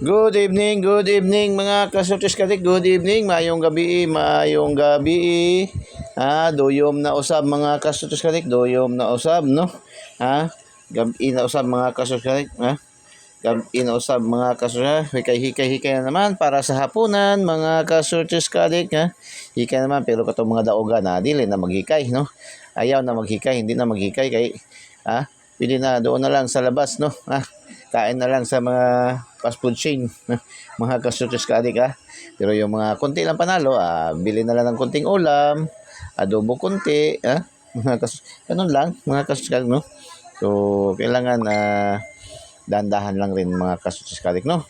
Good evening mga kasultis kadik. Good evening, maayong gabi. Doyom na usab mga kasultis kadik, doyom na usab no. Gabi na usab mga kasultis kadik, Gabi na usab mga kasultis. Hikay na naman para sa hapunan mga kasultis kadik, Hikay naman pero katong mga daoga na dili na maghikay no. Ayaw na maghikay, hindi na maghikay kay pili na doon na lang sa labas no. Kain na lang sa mga fast food chain, mga kasultis kaadik Pero yung mga konti lang panalo, bili na lang ng konting ulam, adobo konti, ganun lang, mga kasultis kaadik, no? So, kailangan dandahan lang rin mga kasultis kaadik, no?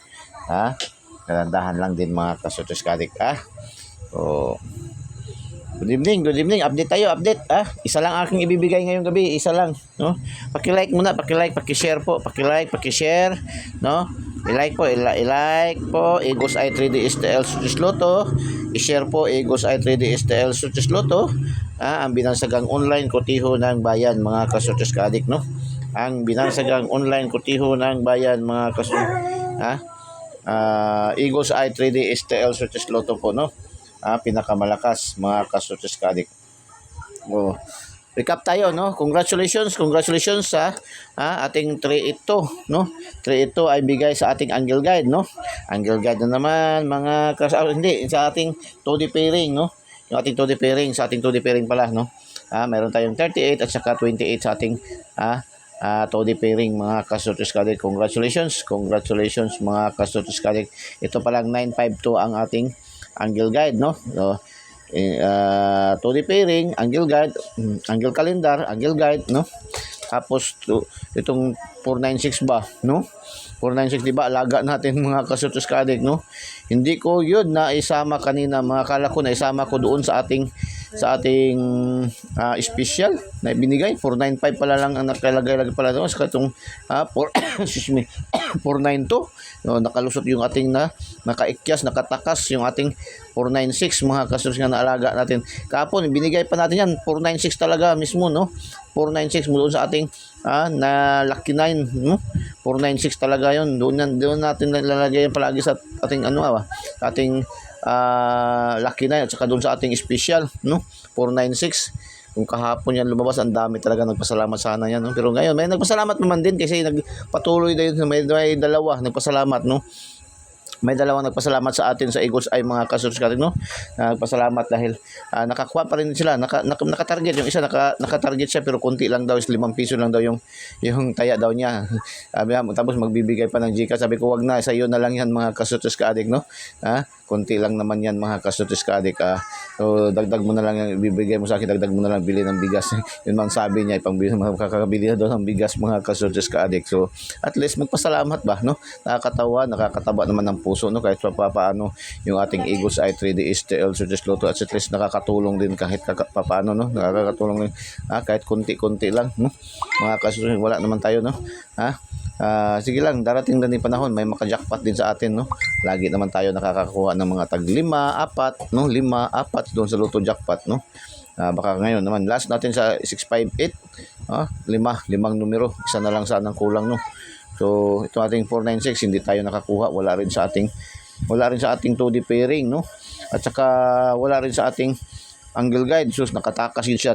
Dandahan lang din mga kasultis kaadik, So, good evening. Update tayo. Isa lang aking ibibigay ngayong gabi. Isa lang, no? Paki-like muna, paki-share po. Paki-share, no? I-like po, Eagles Eye 3D STL Sutis Lotto. I-share po, Eagles Eye 3D STL Sutis Lotto. Ang binansagang online kotiho ng bayan, mga kasultis kaadik, no? Ang binansagang online kotiho ng bayan, mga kasultis, Eagles Eye 3D STL Sutis Lotto po, no? Pinakamalakas mga kasultis kaadik. Recap tayo, no? Congratulations sa ating 3-8, no? 3-8 ay bigay sa ating angle guide, no? Angle guide na naman mga hindi sa ating 2D pairing, no? Yung ating 2D pairing, sa ating 2D pairing pala, no? Meron tayong 38 at saka 28 sa ating 2D pairing mga kasultis kaadik. Congratulations mga kasultis kaadik. Ito palang 952 ang ating angle guide, no? So, 2D pairing, angle guide, angle calendar, angle guide, no? Tapos itong 496 ba, no? 496, di ba? Alaga natin mga kasultis kaadik, no? Hindi ko yun na isama kanina, mga kala ko na isama ko doon sa ating special na binigay. 495 pala lang ang nakalagay pala doon sa itong 492. No, nakalusot yung ating nakaikyas, nakatakas yung ating 496 mga kasultis nga naalaga natin. Kahapon binigay pa natin yan 496 talaga mismo, no? 496 mo doon sa ating na Lucky 9, no? 496 talaga yun. Doon natin nilalagay yan palagi sa ating ating Lucky 9 at saka doon sa ating special, no? 496. Kung kahapon yan lumabas, ang dami talaga nagpasalamat sana yan, no? Pero ngayon may nagpasalamat naman din kasi nagpatuloy din, may dalawa nagpasalamat, no? May dalawang nagpasalamat sa atin sa Eagles Eye mga kasultis kaadik, no? Nagpasalamat dahil nakakuha pa rin sila, naka-target yung isa, naka-target siya pero konti lang daw, 5 piso lang daw yung taya daw niya. Tapos magbibigay pa ng Gcash. Sabi ko, wag na, sa iyo na lang yan mga kasultis kaadik, no? Konti lang naman yan mga kasultis kaadik. So dagdag mo na lang yung ibibigay mo sa akin, dagdag mo na lang bili ng bigas. Yun man sabi niya, makakabili na doon ng bigas mga kasultis kaadik. So at least magpasalamat ba, no? Nakakataba naman ng puso, no? Kahit paano yung ating Eagles Eye 3D STL Sutis Lotto, at least nakakatulong din kahit paano, no? Nakakatulong din kahit konti-konti lang, no? Mga kasultis, wala naman tayo, no? Sige lang, darating din yung panahon, may maka-jackpot din sa atin, no? Lagi naman tayo nakakakuha ng mga tag 5, 4, no? 5, 4 doon sa Lotto jackpot, no? Baka ngayon naman, last natin sa 658, 5 numero, isa na lang sanang kulang, no? So, ito ating 496, hindi tayo nakakuha, wala rin sa ating 2D pairing, no? At saka wala rin sa ating angle guide. So, nakatakas yun siya.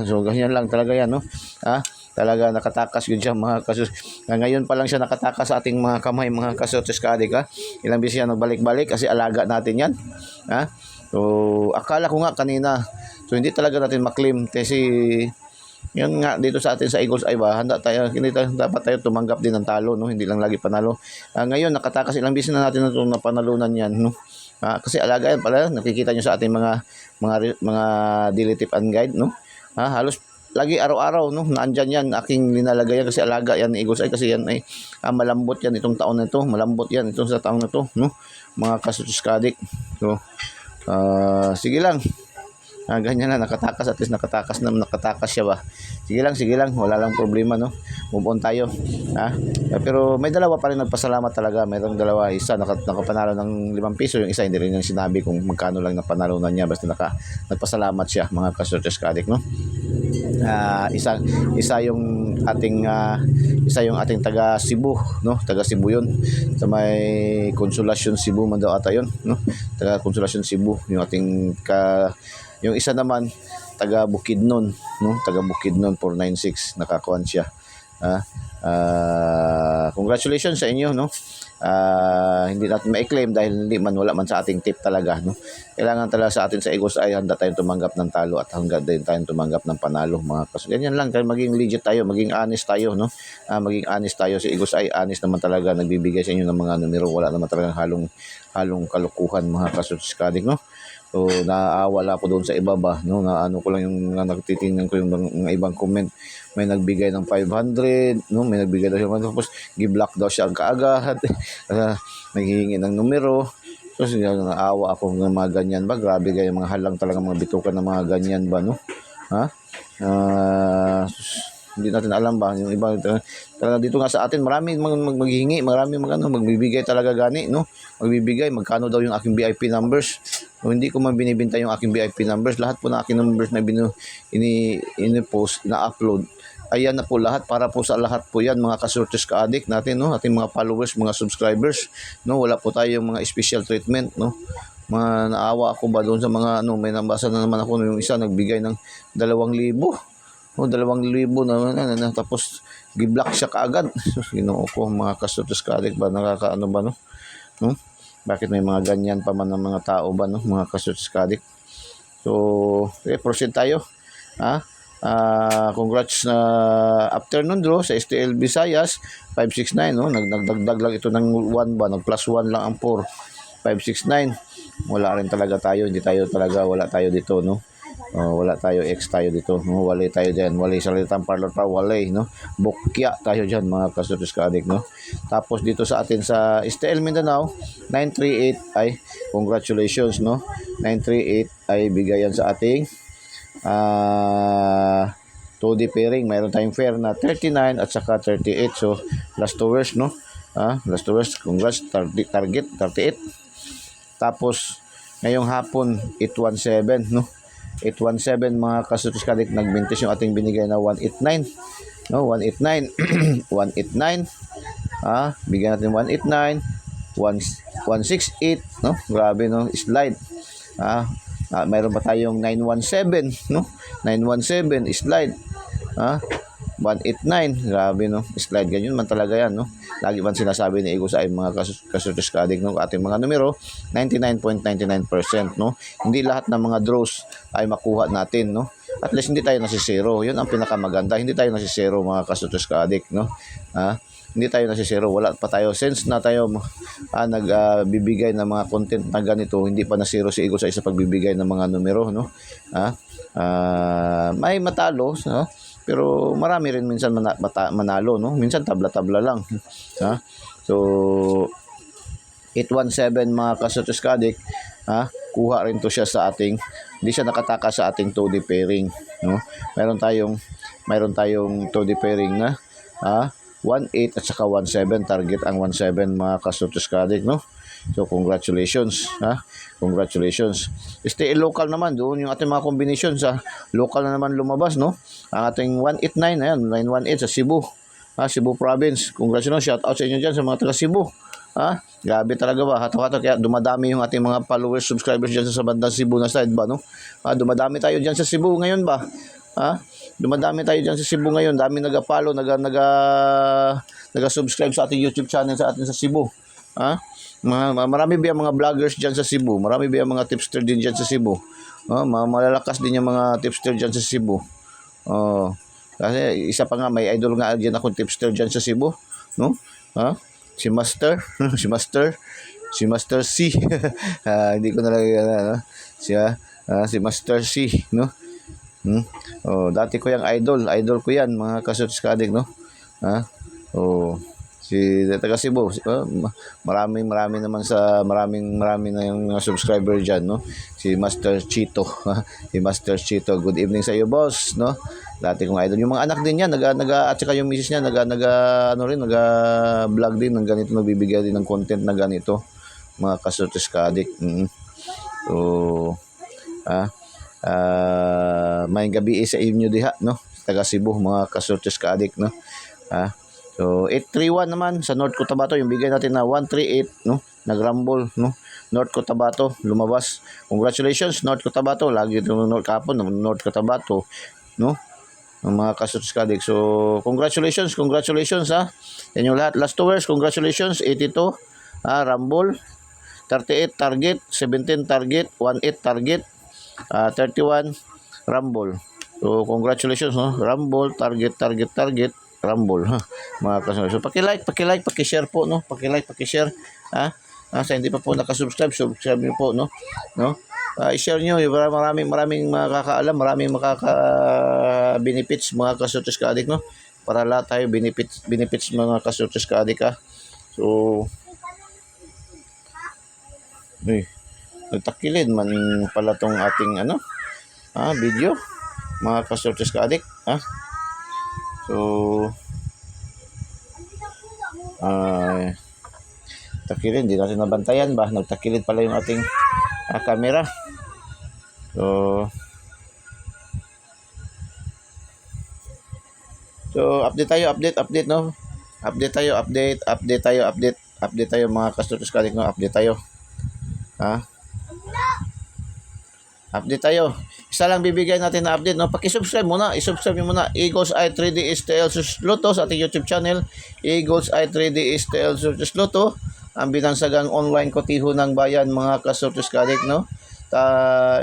So, ganyan lang talaga yan, no? Talaga nakatakas yun siya mga kasultis. Ngayon pa lang siya nakatakas sa ating mga kamay mga kasultis kaadik, Ilang beses siya nagbalik-balik kasi alaga natin yan. So, akala ko nga kanina. So, hindi talaga natin maklaim kasi yun nga dito sa atin sa Eagles Eye ba, dapat tayo tumanggap din ng talo, no? Hindi lang lagi panalo. Ngayon nakatakas ilang beses na natin na panalunan yan, no? Kasi alaga yan pala, nakikita nyo sa ating mga daily tip and guide, no? Halos lagi araw-araw, no? Naandyan yan, aking linalagay yan kasi alaga yan Eagles Eye kasi yan ay malambot yan itong taon na ito, malambot yan itong sa taon na ito, no? Mga kasultis kaadik. So sige lang. Ganyan na, nakatakas, at least nakatakas siya ba. Sige lang, wala lang problema, no? Move on tayo. Pero may dalawa pa rin nagpasalamat talaga. Mayroong dalawa, isa nakapanalo ng 5 piso, yung isa hindi rin yung sinabi kung magkano lang napanalunan niya, basta nagpasalamat siya mga kasultis kaadik, no? Isa yung ating isa yung ating taga Cebu, no? Taga Cebu 'yun. Sa may Consolacion Cebu man daw ata 'yun, no? Taga Consolacion Cebu, yung ating yung isa naman taga Bukidnon, no? Taga Bukidnon 496 nakakuan siya. Congratulations sa inyo, no? Hindi natin ma-claim dahil wala man sa ating tip talaga, no? Kailangan talaga sa atin sa Egos ay handa tayong tumanggap ng talo at hanggang din tayong tumanggap ng panalo, mga kaso. Ganyan lang, kaya maging legit tayo, maging honest tayo, no? Maging honest tayo. Si Egos ay honest naman talaga, nagbibigay sa inyo ng mga numero, wala naman talagang halong kalukuhan, mga kasuskadik, no? So, naawala ko doon sa iba ba, no? Na ano ko lang yung nagtitingnan ko yung mga ibang comment. May nagbigay ng 500, no? May nagbigay daw siya, tapos gi-block daw siya ang kaagad. Naghihingi ng numero. So, naawa ako ng mga ganyan ba? Grabe kayo, mga halang talaga mga bitukan ng mga ganyan ba, no? Hindi natin alam ba yung iba talaga dito nga sa atin, marami maghihingi, marami magbibigay talaga gani, no? Magbibigay magkano daw yung aking VIP numbers. So, hindi ko man binibenta yung aking VIP numbers, lahat po na aking numbers na ini-post, na-upload. Ayan na po lahat, para po sa lahat po yan, mga kasurtes ka-addict natin, no? Ating mga followers, mga subscribers, no? Wala po tayong mga special treatment, no? Naawa ako ba doon sa mga may nabasa na naman ako yung isa nagbigay ng 2,000. 2,000 na tapos gi-block siya kaagad. Ginoo ko, mga kasurtes ka-addict ba, nakakaano ba, no? Bakit may mga ganyan pa man ng mga tao ba, no? Mga kasurtes ka-addict. So, proceed tayo. Congrats na afternoon draw sa STL Visayas 569, no? Nagdagdag lang ito ng 1 ba, nag plus 1 lang ang 4. 569. Wala rin talaga tayo, wala tayo dito, no? Wala tayo, X tayo dito, no? Wala tayo diyan, wala salitang parlor pa, wala, no? Bukya tayo diyan, mga kasurtes ka-addict, no? Tapos dito sa atin sa STL Mindanao 938 ay congratulations, no? 938 ay bigayan sa ating 2D pairing. Mayroon tayong fair na 39 at saka 38. So, last hours, no? Last hours, congrats, target 38. Tapos, ngayong hapon, 817, no? 817, mga kasurtes ka-addict, nagbintis yung ating binigay na 189. No, 189. 189. Bigyan natin 189. 168, no? Grabe, no? Slide. Mayroon pa tayong 917, no? 917 slide. 189, grabe, no? Slide, ganyan man talaga yan, no? Lagi man sinasabi ni Egos ay mga kasurtes ka-addict, no? Ating mga numero 99.99%, no? Hindi lahat ng mga draws ay makuha natin, no? At least hindi tayo nasisero. Yun ang pinakamaganda, hindi tayo nasisero, mga kasurtes ka-addict, no? Hindi tayo nasisero, wala pa tayo, since na tayo nagbibigay ng mga content na ganito, hindi pa nasiro si Egos ay sa pagbibigay ng mga numero, no? May matalo, no? Pero marami rin minsan manalo, no? Minsan tabla-tabla lang. So 817, mga kasurtes ka-addict, kuha rin to siya sa ating, hindi siya nakataka sa ating 2D pairing, no? Mayroon tayong 2D pairing na 18 at saka 17, target ang 17, mga kasurtes ka-addict, no? So, congratulations, congratulations. Local naman, doon yung ating mga combinations, local na naman lumabas, no? Ang ating 189, ayan, 918 sa Cebu, Cebu Province. Congratulations, shout out sa inyo dyan, sa mga taga Cebu. Grabe talaga ba, hato-hato, kaya dumadami yung ating mga followers, subscribers dyan sa bandang Cebu na side ba, no? Dumadami tayo dyan sa Cebu ngayon ba? Dumadami tayo dyan sa Cebu ngayon, dami nag-follow, nag-subscribe sa ating YouTube channel sa atin sa Cebu. Marami ba yung mga vloggers dyan sa Cebu? Marami ba yung mga tipster din dyan sa Cebu? Malalakas din yung mga tipster dyan sa Cebu. Kasi isa pa nga, may idol nga dyan akong tipster dyan sa Cebu, no? Si Master si Master C. Hindi ko nalagay si Master C, no? Dati ko yung idol ko yan, mga kasurtes ka-addict, no? Si taga Cebu, marami naman marami na yung subscriber diyan, no? Si Master Chito, si Master Chito. Good evening sa iyo, boss, no? Dati kong idol. Yung mga anak din niya, at saka yung misis niya, vlog din ng ganito, nagbibigay din ng content na ganito, mga kasurtes ka-addict. So, may gabi sa inyo diha, no? taga Cebu, mga kasortes ka-adik, no? So 831 naman sa North Cotabato, yung bigay natin na 138, no? Nagrumble, no? North Cotabato lumabas. Congratulations North Cotabato, lagi itong North kapon, North Cotabato, no? Ang mga kasortes ka-adik. So congratulations ha. Yan yung lahat. Last 2 hours, congratulations. 82 rumble, 38 target, 17 target, 18 target, 31 rumble. So congratulations, no? Rumble, target, rumble, ha, mga kasunod. So paki-like, paki-share po, no? Paki-like, paki-share, ha? Sa hindi pa po nakasubscribe, subscribe niyo po, no? I-share niyo, maraming makakaalam, maraming makaka-benefits, mga kasortes ka-adik, no? Para lahat tayo benefits mga kasortes ka-adik, ha? So nagtakilid man pala tong ating video, mga kasortes ka-adik, ha? So takilid, hindi natin nabantayan ba, nagtakilid pala yung ating camera. So update tayo, no? Update tayo mga kasortes ka-adik, no? Update tayo, update tayo. Isa lang bibigyan natin na update, no? Paki-subscribe muna, i-subscribe niyo muna Eagles Eye 3D STL Sloto sa ating YouTube channel, Eagles Eye 3D STL Sloto, ang binansagang online kotiho ng bayan, mga kasortes ka-adik, no?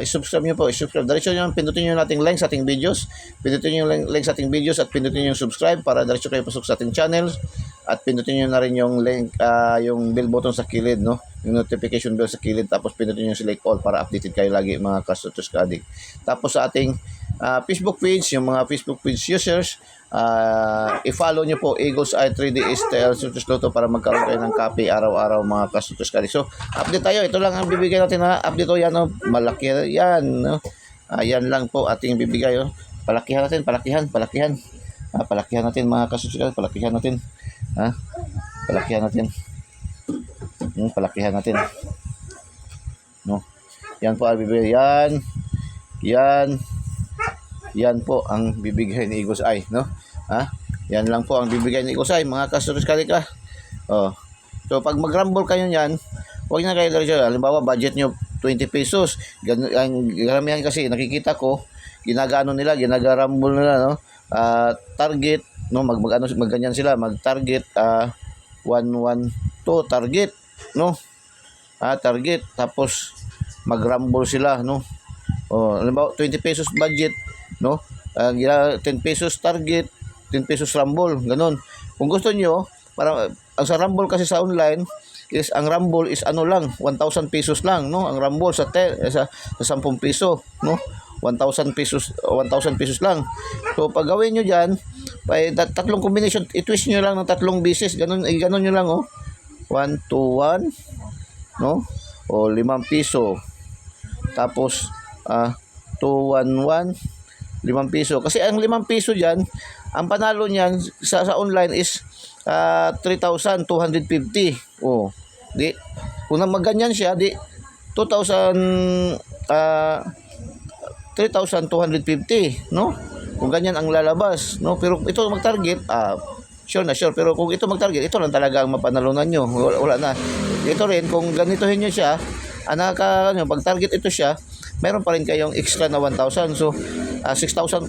I-subscribe niyo po, diretso niyo, pindutin niyo nating link sa ating videos, at pindutin niyo yung subscribe para diretso kayo pasok sa ating channel, at pindutin niyo na rin yung link, yung bell button sa kilid, no? Yung notification bell sa kilid, tapos pindutin niyo yung select all para updated kayo lagi, mga kasortes ka-adik. Tapos sa ating Facebook page, yung mga Facebook page users, i-follow nyo po Eagles Eye 3D STL Sloto para magkaroon kayo ng copy araw-araw, mga kasortes ka-adik. So update tayo, ito lang ang bibigay natin na update, yan, no? Malaki yan, no? Yan lang po ating bibigay, oh. Palakihan natin palakihan natin, mga kasortes ka-adik, palakihan natin, no? Yan po ang bibigay, yan po ang bibigay ni Eagles Eye, no? Yan lang po ang bibigay ni Eagles Eye, mga kasortes ka-adik, So pag mag-rumble kayo niyan, huwag na kayo diretso. Halimbawa budget nyo 20 pesos. Ang garamihan kasi nakikita ko, ginaga-rumble nila, no? Target, no? Magganyan sila, mag-target 112 target, no? Target, tapos mag-rumble sila, no? Halimbawa 20 pesos budget, no? 10 pesos target, 10 pesos rumble, ganun. Kung gusto nyo, para ang sa rumble kasi sa online is, ang rumble is lang 1,000 pesos lang, no? Ang rumble sa 10 piso, no? 1,000 pesos lang. So pag gawin nyo diyan, tatlong combination, i-twist nyo lang ng tatlong beses, ganun nyo lang, 1 to 1, no? O 5 piso. Tapos 211, 5 piso. Kasi ang 5 piso diyan, ang panalo niyan sa online is 3,250. Di kung magganyan siya, di 3,250, no? Kung ganyan ang lalabas, no? Pero ito mag-target, sure, pero kung ito mag-target, ito lang talaga ang mapanalunan nyo. Wala na. Ito rin, kung ganitohin nyo siya, pag-target ito siya, meron pa rin kayong extra na 1,000. So 6,500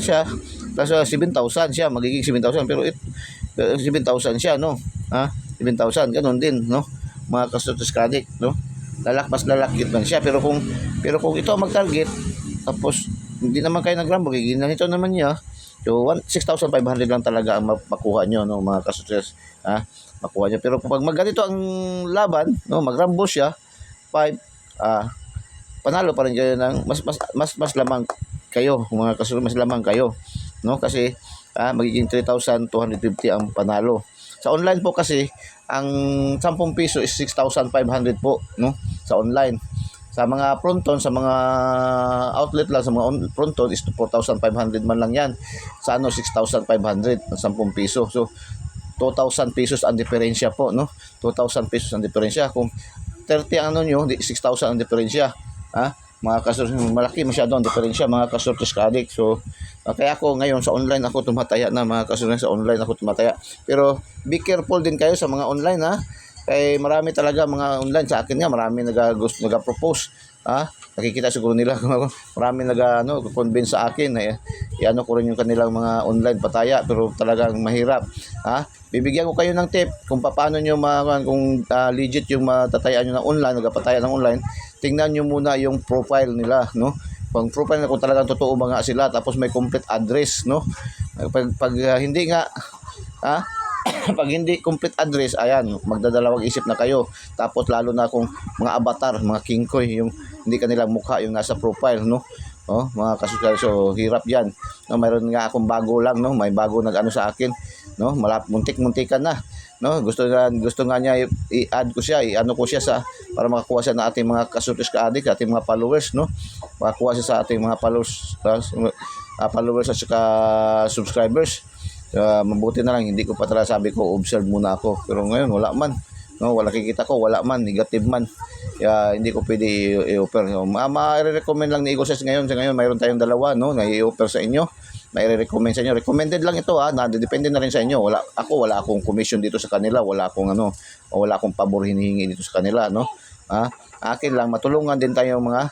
siya, plus 7,000 siya, magiging 7,000. Pero 7,000 siya, no? 7,000, ganun din, no? Mga kasortes ka-adik, no? Lalakit man siya. Pero kung ito mag-target, tapos hindi naman kayo nag-rumble, ginanito naman niya, so 6,500 lang talaga ang makuha nyo, no? Mga kasortes, makuha nyo. Pero pag magganito ang laban, no? Mag-rumble siya, 5, panalo pa rin kayo ng mas lamang kayo, mga kasortes, mas lamang kayo, no? Kasi magiging 3,250 ang panalo. Sa online po kasi, ang 10 piso is 6,500 po, no? Sa online. Sa mga fronton, sa mga outlet lang, sa mga fronton is 4,500 man lang yan. Sa 6,500 ang 10 piso. So 2,000 pesos ang diferensya po, no? 2,000 pesos ang diferensya. Kung 30 ang nyo, 6,000 ang diferensya. mga kasortes, malaki masyado ang diferensya mga kasortes ka-adik. So kaya ako ngayon sa online ako tumataya na mga kasortes, sa online ako tumataya. Pero be careful din kayo sa mga online ha. Kaya marami talaga mga online sa akin nga, marami nag-propose. Nakikita siguro nila marami convince sa akin na iano ko rin yung kanilang mga online pataya, pero talagang mahirap. Bibigyan ko kayo ng tip kung paano nyo kung legit yung matatayaan nyo ng online, nagpataya ng online. Tingnan nyo muna yung profile nila, no? Kung profile na kung talagang totoo ba nga sila, tapos may complete address, no? Pag hindi nga, pag hindi complete address, ayan, magdadalawang isip na kayo. Tapos lalo na kung mga avatar, mga kingkoy, yung hindi kanilang mukha yung nasa profile, no? Mga kasugal, so hirap yan. No, mayroon nga akong bago lang, no? May bago nag-ano sa akin, no? Muntik-muntikan na, no? Gusto nga niya i-add ko siya, i-ano ko siya sa para makakuha siya ng ating mga kasultis ka-adik, ating mga followers, no? Makakuha siya sa ating mga followers at saka subscribers. Mabuti na lang hindi ko pa talaga, sabi ko observe muna ako, pero ngayon wala man, no, wala kikita ko, wala man, negative man, hindi ko pwede i-offer. Ma-recommend lang ni Eagle Size ngayon. Sa ngayon mayroon tayong dalawa, no, na i-offer sa inyo, mai-recommend sa inyo. Recommended lang ito, depende na rin sa inyo. Wala akong commission dito sa kanila, wala akong pabor hinihingi dito sa kanila, no. Akin lang matulungan din tayo mga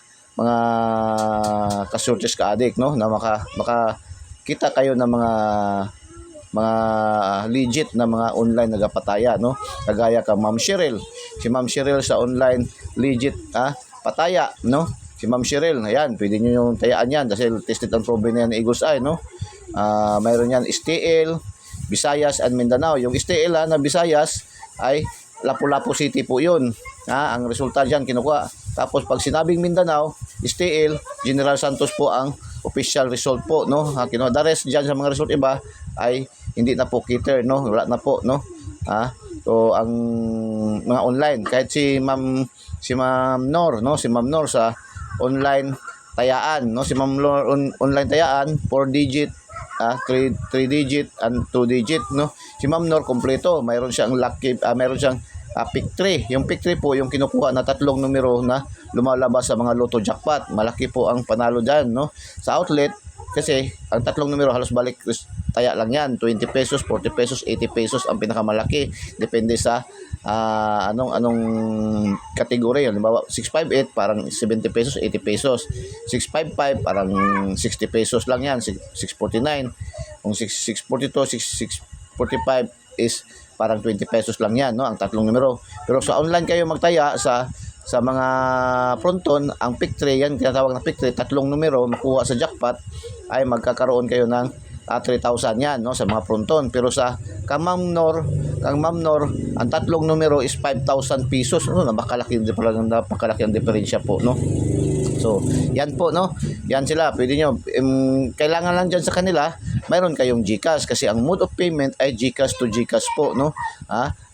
kasurtes ka-adik, no, na makakita kayo ng mga legit na mga online nagapataya, no, kagaya ka Ma'am Cheryl. Si Ma'am Cheryl sa online legit pataya, no. Si Ma'am Cheryl, ayan, pwede niyo yung tayaan yan dahil tested and proven na yan ni Eagle's Eye, no. Mayroon yan STL, Visayas and Mindanao. Yung STL na Visayas ay Lapu-Lapu City po yun. Ang resulta diyan kinukuha. Tapos pag sinabing Mindanao, STL, General Santos po ang official result po, no. Kinuha. The rest diyan sa mga result iba ay hindi na po cater, no. Wala na po, no. So ang mga online, kahit si Ma'am Nor, no, si Ma'am Nor sa online tayaan, no, si Ma'am Nor online tayaan 4 digit, 3 digit and 2 digit, no. Si Ma'am Nor kompleto, mayroon siyang lucky, mayroon siyang pick 3. Yung pick 3 po yung kinukuha na tatlong numero na lumalabas sa mga Lotto jackpot. Malaki po ang panalo diyan, no. Sa outlet kasi ang tatlong numero halos balik taya lang yan, 20 pesos, 40 pesos, 80 pesos ang pinakamalaki, depende sa anong kategory. Halimbawa 658 parang 70 pesos, 80 pesos. 655 parang 60 pesos lang yan, 649. Kung 642, 645 is parang 20 pesos lang yan, no, ang tatlong numero. Pero sa online kayo magtaya sa mga fronton, ang pick 3 yan, tinatawag na pick 3, tatlong numero makuha sa jackpot ay magkakaroon kayo ng 3,000 yan, no, sa mga fronton. Pero sa kang Ma'am Nor, ang tatlong numero is 5,000 pesos. Napakalaki ang diferensya po, no. So, yan po, no. Yan sila, pwede nyo, kailangan lang dyan sa kanila, mayroon kayong GCash kasi ang mode of payment ay GCash to GCash po, no.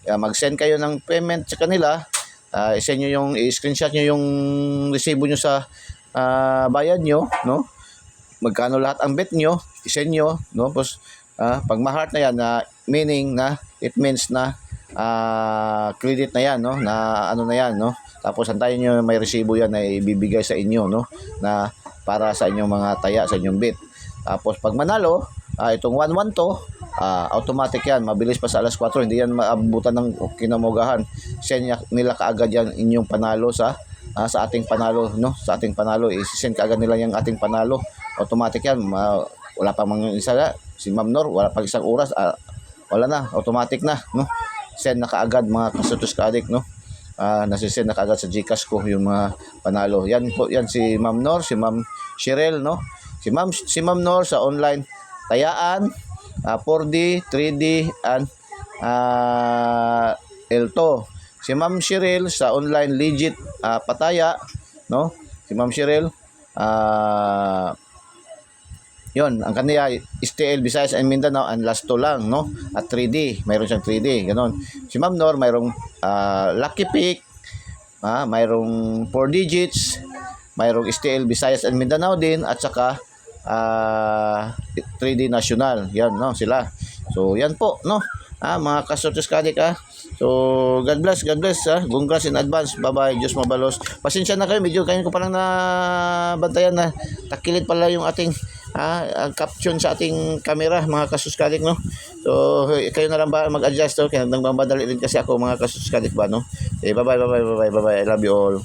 Mag-send kayo ng payment sa kanila, i-send nyo yung, i-screenshot nyo yung resibo nyo sa bayad nyo, no. Magkano lahat ang bet nyo, i-send nyo, no. Tapos, pag ma-heart na yan, meaning na, it means na credit na yan, no, na ano na yan, no. Tapos antayin nyo may resibo yan na ibibigay sa inyo, no, na para sa inyong mga taya, sa inyong bet. Tapos pag manalo, itong 1-1 to, automatic yan, mabilis pa sa alas 4, hindi yan maabutan ng kinamugahan. Send nila kaagad yan inyong panalo sa ating panalo, no, sa ating panalo, i-send kaagad nila yung ating panalo, automatic yan. Wala pa mang isa na, si Ma'am Nor, wala pang isang oras, wala na, automatic na, no, send na kaagad mga kasutos ka-adik, no. Nasisend na kaagad sa GCash ko yung mga panalo. Yan po, yan si Ma'am Nor, si Ma'am Cheryl, no. Si Ma'am Nor sa online tayaan, 4D, 3D and L2. Si Ma'am Cheryl sa online legit pataya, no. Si Ma'am Cheryl yon, ang kanya STL, Visayas and Mindanao, and last 2 lang, no, at 3D, mayroon siyang 3D, ganon. Si Ma'am Nor mayroong lucky pick, mayroong 4 digits, mayroong STL, Visayas and Mindanao din, at saka 3D national, yan, no, sila. So yan po, no, mga kasortes kadik So, God bless Congrats in advance. Bye-bye. Diyos mabalos. Pasensya na kayo, medyo kayo ko palang nabantayan na takilid pala yung ating ang caption sa ating camera, mga kasuskadik, no? So, kayo na lang ba mag-adjust, kaya nang mamadali din kasi ako, mga kasuskadik ba, no? Bye-bye. I love you all.